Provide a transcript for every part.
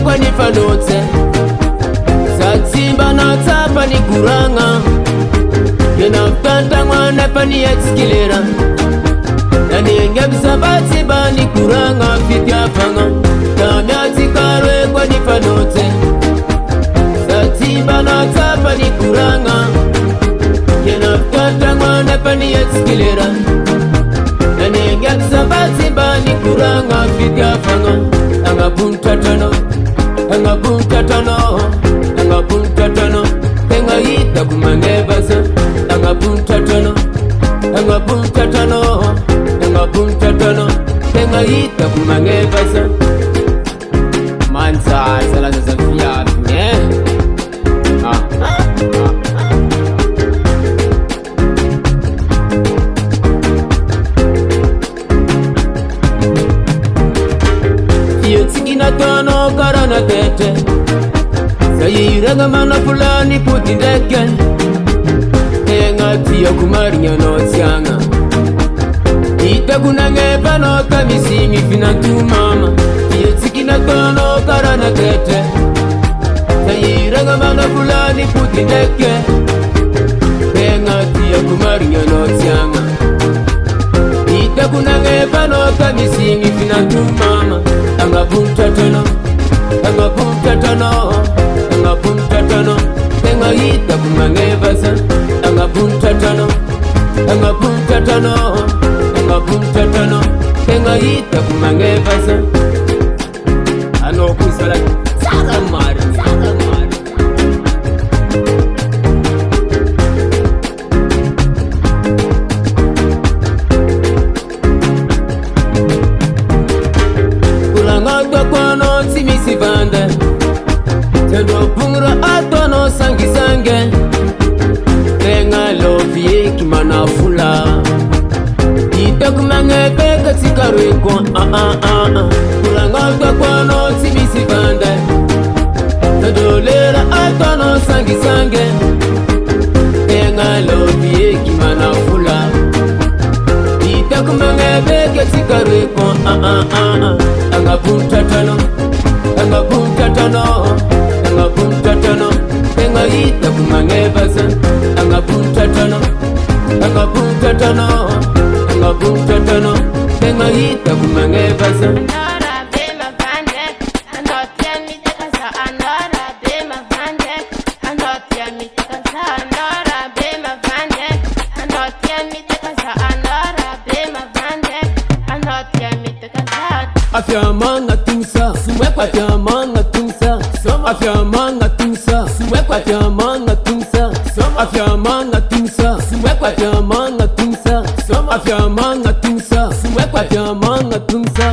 Kwa nifanote Satsimba na tapa ni kuranga Yena ftanta mwana pani etskilera Nani enge bisabati ba ni kuranga fiti afanga Kamyati karwe kwa nifanote Satsimba na tapa ni kuranga Yena ftanta mwana pani etskilera Nani enge bisabati ba ni kuranga fiti afanga Anga punta tano Anga punta tano Tenga hita kumangevasa Anga punta tano Tenga hita kumangevasa Mansa sala za fiya Tikina tono karana tete Sayiraga mana fulani puti deke Tenga tiya kumarinya no tianga Ita kunangeba no kamisingi finatu mama Tikina tono karana tete Sayiraga mana fulani puti deke Tenga tiya kumarinya no tianga Ita kunangeba no kamisingi finatu mama Anga punta tano Tenga hita kumangevasa Anga punta tano Tenga hita kumangevasa Ano kusala Sara mari Simisi bande Tendo pungra atono sangi sange Tenga lovie kimana fula Ita kumange peka tikareko Kulanga kwano simisi bande Tendo lera atono sangi sange Tenga lovie kimana fula Ita kumange peka tikareko Anga punta tano Tenga hita kumangevasa Anga punta tano Tenga hita kumangevasa Afya manga tingsa Afya manga tingsa Afya manga tingsa Afya manga tingsa Afya manga tingsa Afya manga tingsa Afya manga tingsa Afya manga tingsa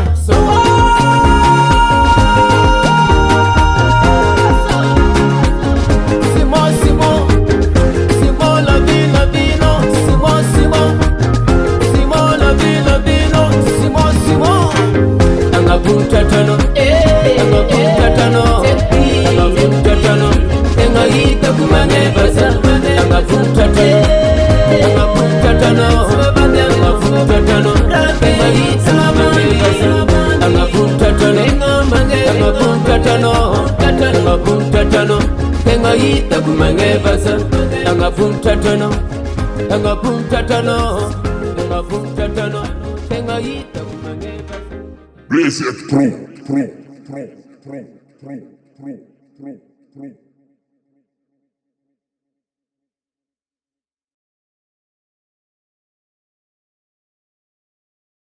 Punta tano Tenga hita kumangevasa Anga punta tano Tenga hita kumangevasa Anga punta tano Tenga hita kumangevasa Anga punta tano Tenga hita kumangevasa Blaze it, pro.